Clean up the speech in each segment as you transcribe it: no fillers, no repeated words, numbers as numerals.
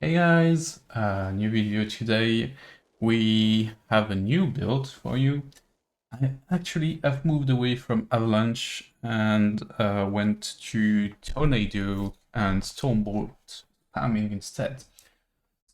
Hey guys, new video today. We have a new build for you. I actually have moved away from Avalanche and went to Tornado and Stormbolt farming instead.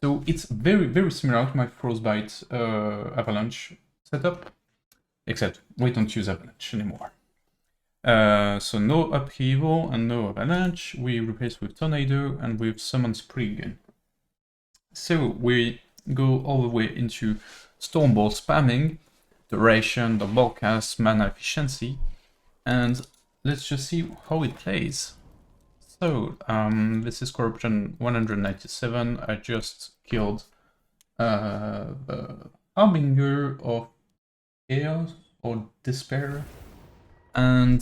So it's very similar to my Frostbite Avalanche setup, except we don't use Avalanche anymore. So no Upheaval and no Avalanche. We replace with Tornado and with Summon Spriggan. So we go all the way into Stormbolt spamming, duration, the bulk cast, mana efficiency, and let's just see how it plays. So this is Corruption 197. I just killed the Harbinger of Chaos or Despair, and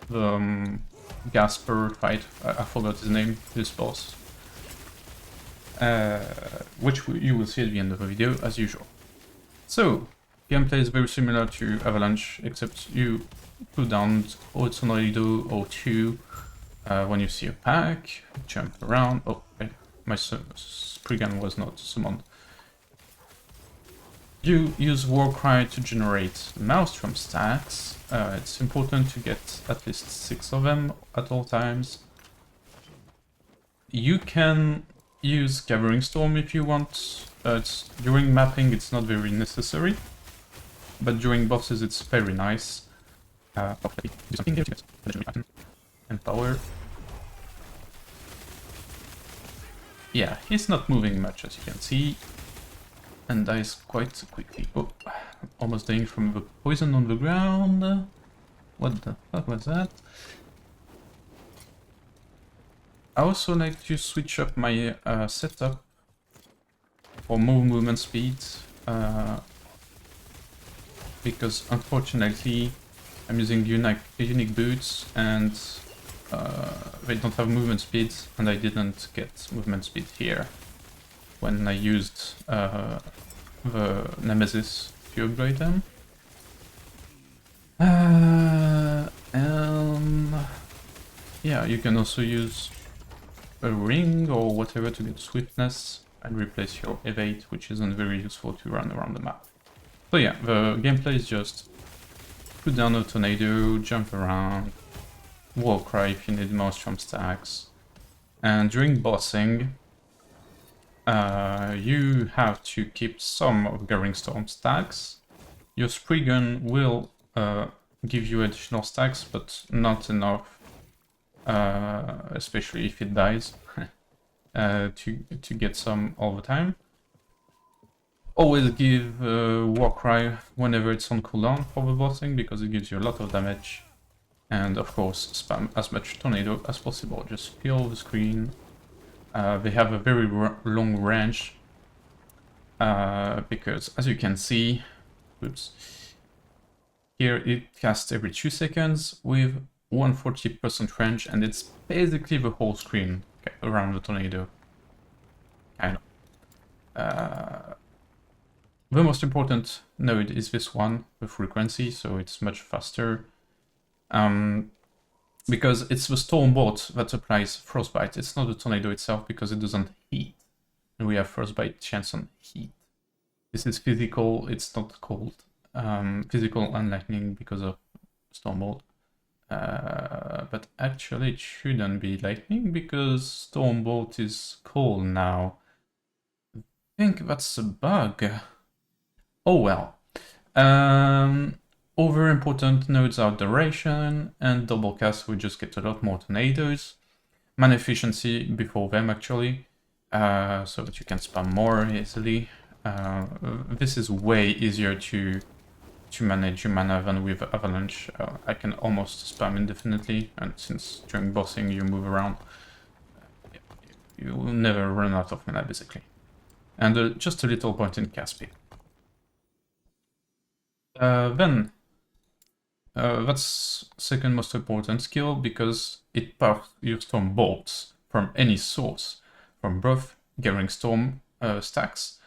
the Gaspar fight. I forgot his name. This boss. Which you will see at the end of the video, as usual. So, gameplay is very similar to Avalanche, except you put down or Tornado or 2 when you see a pack, jump around. Oh, okay. My Spriggan was not summoned. You use Warcry to generate Maelstrom stacks. It's important to get at least 6 of them at all times. You can use Gathering Storm if you want. During mapping it's not very necessary, but during bosses it's very nice. Okay, do something here to get legendary and power. Yeah, he's not moving much, as you can see, and dies quite quickly. Oh, almost dying from the poison on the ground. What the fuck was that? I also like to switch up my setup for more movement speed, because unfortunately I'm using unique boots and they don't have movement speed, and I didn't get movement speed here when I used the Nemesis to upgrade them. Yeah, you can also use a ring or whatever to get swiftness and replace your evade, which isn't very useful to run around the map. So yeah, the gameplay is just put down a tornado, jump around, Warcry if you need Maelstrom stacks, and during bossing you have to keep some of Gathering Storm stacks. Your Spriggan will give you additional stacks, but not enough, especially if it dies, to get some all the time. Always give Warcry whenever it's on cooldown for the bossing, because it gives you a lot of damage. And of course, spam as much Tornado as possible. Just fill the screen. They have a very long range, because as you can see, oops, here it casts every 2 seconds with 140% range, and it's basically the whole screen around the tornado. Kind of. The most important node is this one, the frequency, so it's much faster. Because it's the Stormbolt that applies Frostbite, it's not the tornado itself, because it doesn't heat. And we have Frostbite chance on heat. This is physical, it's not cold. Physical and lightning because of Stormbolt. But actually it shouldn't be lightning because Stormbolt is cold now. I think that's a bug. Oh well. Other important nodes are duration and double cast. We just get a lot more tornadoes. Mana efficiency before them actually, so that you can spam more easily. This is way easier to manage your mana than with Avalanche. I can almost spam indefinitely, and since during bossing you move around, you will never run out of mana basically. And just a little point in cast speed. Then that's second most important skill, because it buffs your storm bolts from any source, from both Gathering Storm stacks,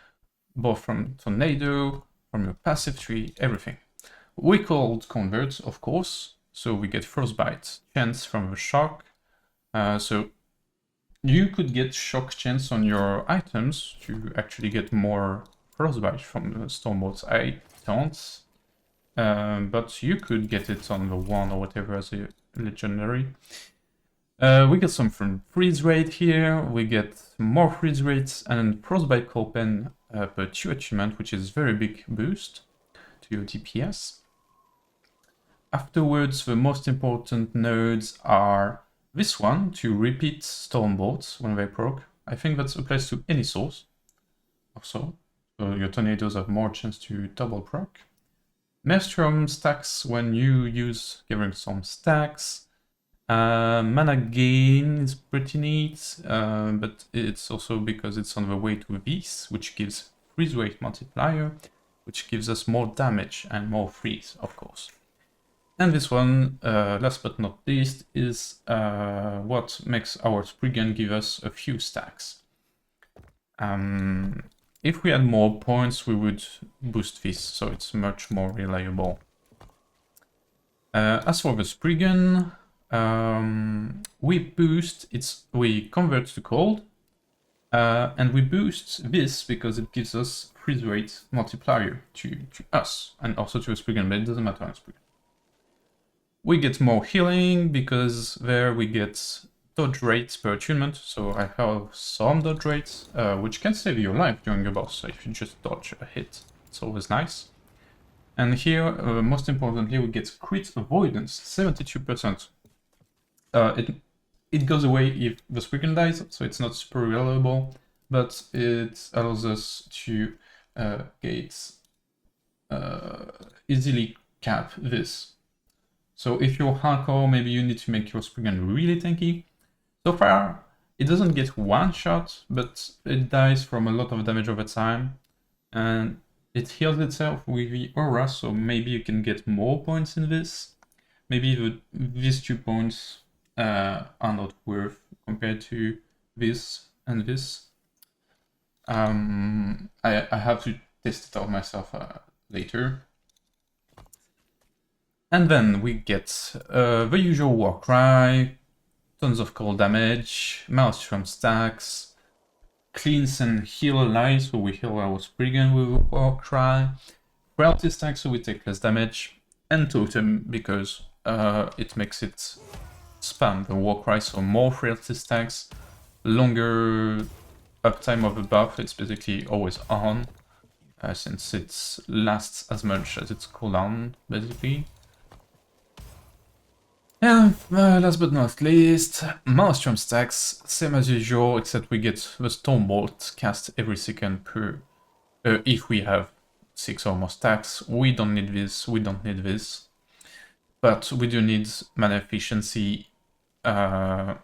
both from Tornado, from your passive tree, everything. We called converts, of course, so we get Frostbite chance from the shock. So You could get shock chance on your items to actually get more frostbite from the Stormbolts. I don't. But you could get it on the 1 or whatever as a legendary. We get some from freeze rate here, we get more freeze rates and frostbite pen per 2 achievement, which is very big boost to your DPS. Afterwards, the most important nodes are this one, to repeat Stormbolts when they proc. I think that applies to any source also. So your tornadoes have more chance to double proc. Maelstrom stacks when you use Gathering Storm stacks. Mana gain is pretty neat, but it's also because it's on the way to this, which gives freeze rate multiplier, which gives us more damage and more freeze, of course. And this one, last but not least, is what makes our Spriggan give us a few stacks. If we had more points, we would boost this, so it's much more reliable. As for the Spriggan, we convert to cold, and we boost this because it gives us freeze rate multiplier to us, and also to a Spriggan, but it doesn't matter on Spriggan. We get more healing because there we get dodge rates per attunement, so I have some dodge rates, which can save your life during a boss, so if you just dodge a hit, it's always nice. And here, most importantly, we get crit avoidance, 72%. It goes away if the Spriggan dies, so it's not super reliable, but it allows us to easily cap this. So if you're hardcore, maybe you need to make your Spriggan really tanky. So far, it doesn't get one shot, but it dies from a lot of damage over time, and it heals itself with the aura, so maybe you can get more points in this. Maybe these 2 points are not worth compared to this and this. I have to test it out myself later. And then we get the usual Warcry, tons of cold damage, Maelstrom stacks, cleanse and heal allies, so we heal our Spriggan with Warcry, frailty stack, so we take less damage, and totem because it makes it spam the Warcry, so more frailty stacks, longer uptime of the buff, it's basically always on, since it lasts as much as its cooldown, basically. And last but not least, Maelstrom stacks, same as usual, except we get the Stormbolt cast every second per... if we have 6 or more stacks. We don't need this, we don't need this. But we do need mana efficiency, the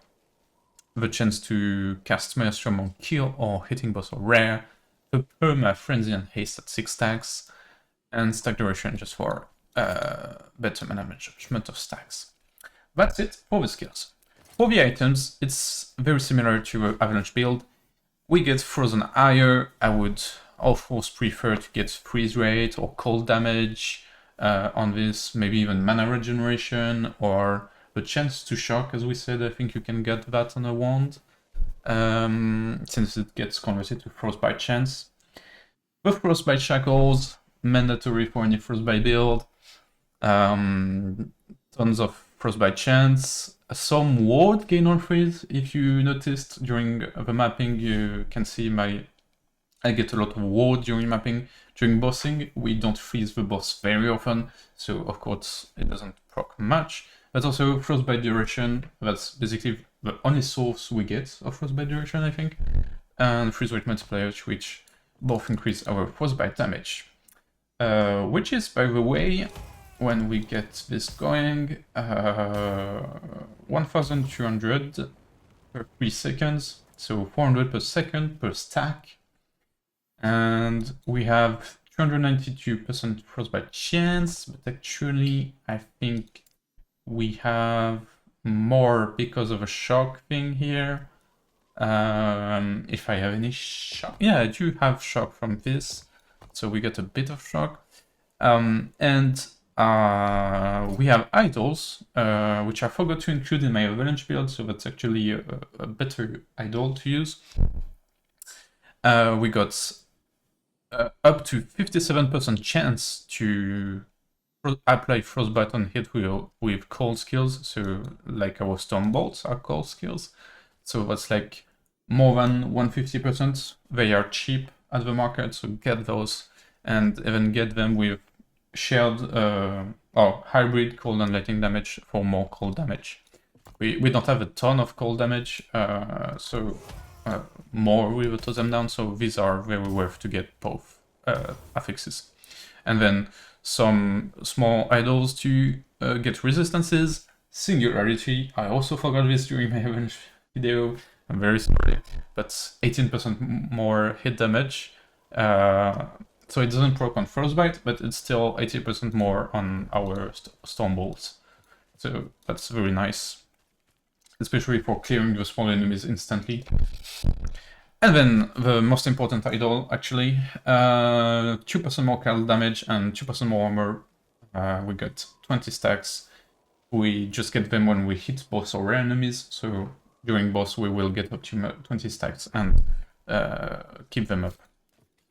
chance to cast Maelstrom on kill or hitting boss or rare, the perma, frenzy and haste at 6 stacks, and stack duration just for better management of stacks. That's it for the skills. For the items, it's very similar to an Avalanche build. We get Frozen Ire. I would of course prefer to get freeze rate or cold damage on this, maybe even mana regeneration or the chance to shock, as we said. I think you can get that on a wand, since it gets converted to frostbite chance. The frostbite shackles, mandatory for any frostbite build. Tons of frostbite chance, some ward gain on freeze. If you noticed during the mapping, you can see I get a lot of ward during mapping. During bossing, we don't freeze the boss very often, so of course it doesn't proc much. But also frostbite duration, that's basically the only source we get of frostbite duration, I think. And freeze rate multipliers, which both increase our frostbite damage. Which is, by the way, when we get this going, 1200 per 3 seconds, so 400 per second per stack. And we have 292% frostbite chance, but actually I think we have more because of a shock thing here. If I have any shock, yeah, I do have shock from this, so we get a bit of shock. And we have idols, which I forgot to include in my Avalanche build, so that's actually a better idol to use. We got up to 57% chance to apply Frostbite on hit with cold skills, so like our Storm Bolts are cold skills. So that's like more than 150%. They are cheap at the market, so get those, and even get them with shared or hybrid cold and lightning damage for more cold damage. We don't have a ton of cold damage, so more with a totem down, so these are very worth to get both affixes. And then some small idols to get resistances. Singularity, I also forgot this during my Avalanche video, I'm very sorry, but 18% more hit damage. So it doesn't proc on Frostbite, but it's still 80% more on our Storm Bolts. So that's very nice, especially for clearing the small enemies instantly. And then the most important idol, actually, 2% more cold damage and 2% more armor. We got 20 stacks. We just get them when we hit boss or rare enemies, so during boss we will get up to 20 stacks and keep them up.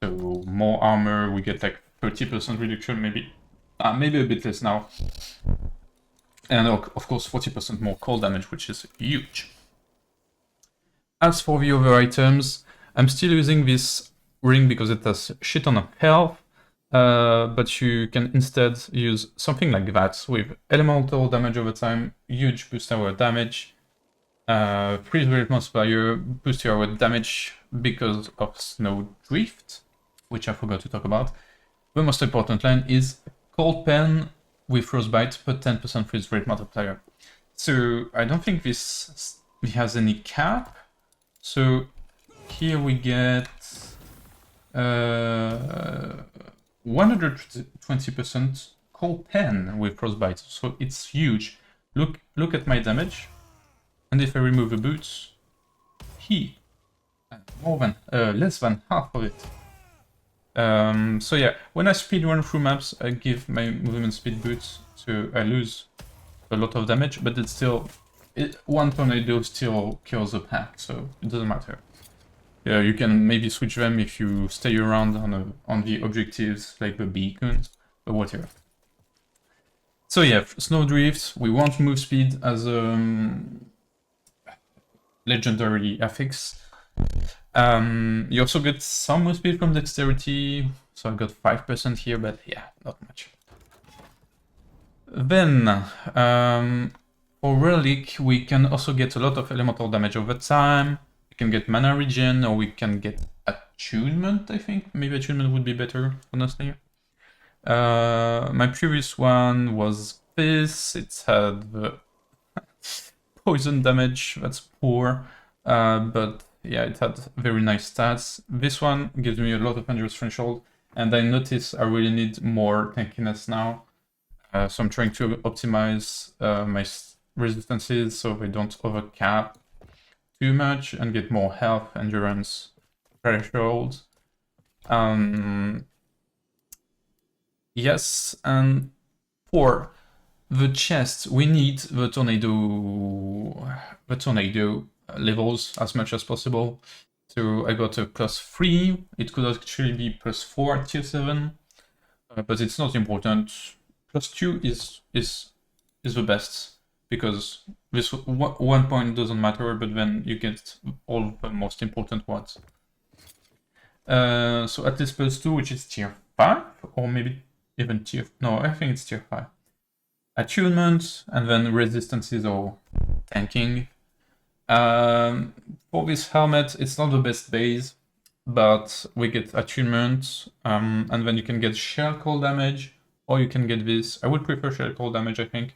So more armor, we get like 30% reduction, maybe a bit less now. And of course 40% more cold damage, which is huge. As for the other items, I'm still using this ring because it has shit ton of health, but you can instead use something like that with elemental damage over time, huge boost our damage, freeze rate multiplier, boost our damage because of snow drift, which I forgot to talk about. The most important line is cold pen with frostbite, but 10% freeze rate multiplier. So I don't think this has any cap. So here we get 120% cold pen with frostbite. So it's huge. Look at my damage. And if I remove the boots, less than half of it. So yeah, when I speedrun through maps, I give my movement speed boots, so I lose a lot of damage, but it's still... one tornado still kills a pack, so it doesn't matter. Yeah, you can maybe switch them if you stay around on the objectives, like the beacons, or whatever. So yeah, Snowdrift, we want move speed as a legendary affix. You also get some move speed from dexterity, so I got 5% here, but yeah, not much. Then, for Relic, we can also get a lot of elemental damage over time. We can get mana regen, or we can get attunement, I think. Maybe attunement would be better, honestly. My previous one was this. It had the poison damage, that's poor. But yeah, it had very nice stats. This one gives me a lot of endurance threshold, and I notice I really need more tankiness now. So I'm trying to optimize my resistances so they don't overcap too much and get more health, endurance, threshold. Yes, and for the chest, we need the tornado levels as much as possible. So I got a +3. It could actually be +4 at tier 7, but it's not important. +2 is the best, because this one point doesn't matter, but then you get all the most important ones. So at least +2, which is tier 5, or maybe even no, I think it's tier 5. Attunement, and then resistances or tanking. For this helmet, it's not the best base, but we get attunement, and then you can get shell cold damage, or you can get this. I would prefer shell cold damage, I think.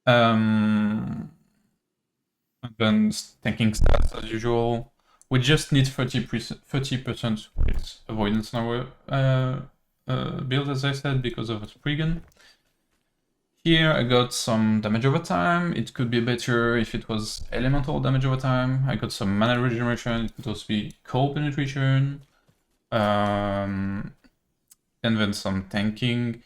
And then tanking stats as usual. We just need 30% crit avoidance in our build, as I said, because of Spriggan. Here I got some damage over time. It could be better if it was elemental damage over time. I got some mana regeneration. It could also be cold penetration. And then some tanking.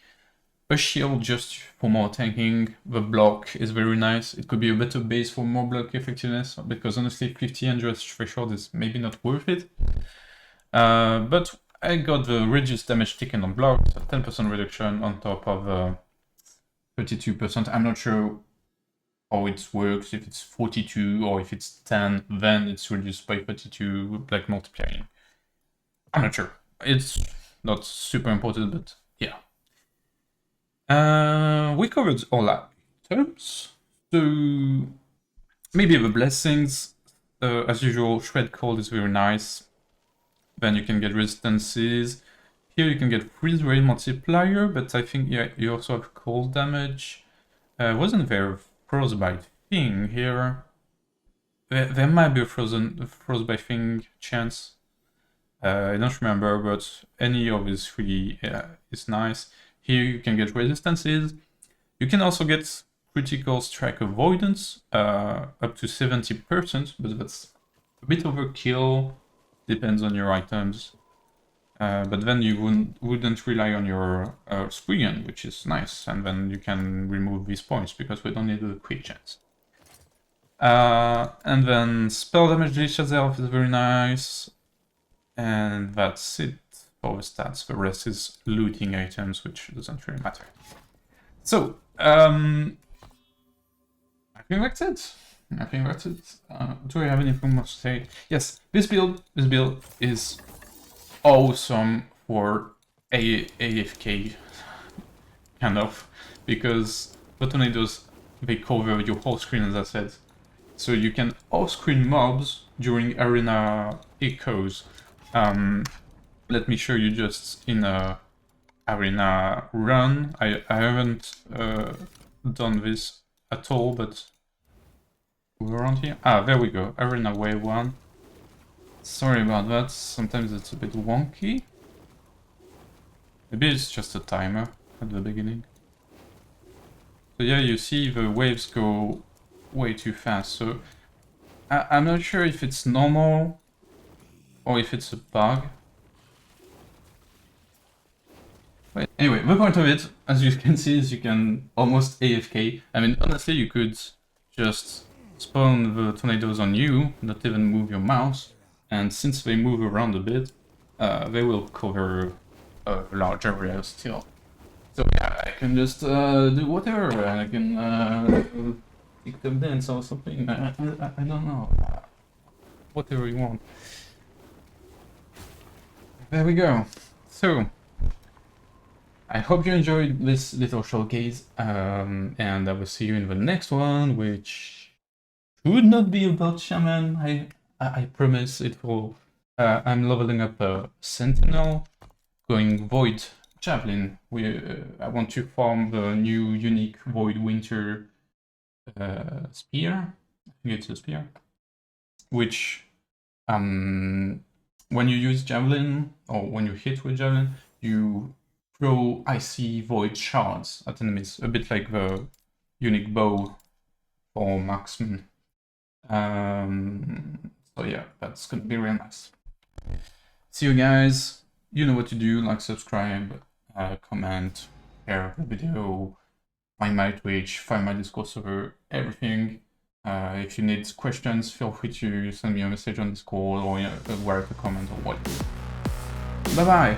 a shield just for more tanking. The block is very nice. It could be a better base for more block effectiveness, because honestly 1500 threshold is maybe not worth it. But I got the reduced damage taken on block, so 10% reduction on top of 32%. I'm not sure how it works, if it's 42 or if it's 10, then it's reduced by 32, like multiplying. I'm not sure. It's not super important, but yeah. We covered all items, so maybe the blessings. As usual, Shred Cold is very nice. Then you can get resistances. Here you can get freeze rate multiplier, but I think yeah, you also have cold damage. Wasn't there a frostbite thing here? There might be a frostbite thing chance. I don't remember, but any of these three is nice. Here you can get resistances. You can also get critical strike avoidance up to 70%, but that's a bit overkill. Depends on your items. But then you wouldn't rely on your Spriggan, which is nice, and then you can remove these points because we don't need the quick chance. And then spell damage dish itself is very nice. And that's it for the stats. The rest is looting items, which doesn't really matter. So, I think that's it. Do I have anything more to say? Yes, this build is awesome for AFK, kind of, because the tornadoes, they cover your whole screen, as I said. So you can off-screen mobs during arena echoes. Let me show you just in a arena run. I haven't done this at all, but we're around here. Ah, there we go. Arena wave 1. Sorry about that. Sometimes it's a bit wonky. Maybe it's just a timer at the beginning. So yeah, you see the waves go way too fast. So I'm not sure if it's normal or if it's a bug. But anyway, the point of it, as you can see, is you can almost AFK. I mean, honestly, you could just spawn the tornadoes on you, not even move your mouse, and since they move around a bit, they will cover a large area still. So yeah, I can just do whatever, and I can kick them dance or something. I don't know. Whatever you want. There we go. So, I hope you enjoyed this little showcase, and I will see you in the next one, which should not be about Shaman. I promise it will. I'm leveling up a Sentinel, going Void Javelin. I want to farm the new unique Void Winter Spear. I think it's a spear. Which, when you use Javelin, or when you hit with Javelin, you throw icy void shards at enemies, a bit like the unique bow for marksman. So yeah, that's gonna be real nice. See you guys. You know what to do, like, subscribe, comment, share the video, find my Twitch, find my Discord server, everything. If you need questions, feel free to send me a message on Discord or write a comment or what. Bye bye!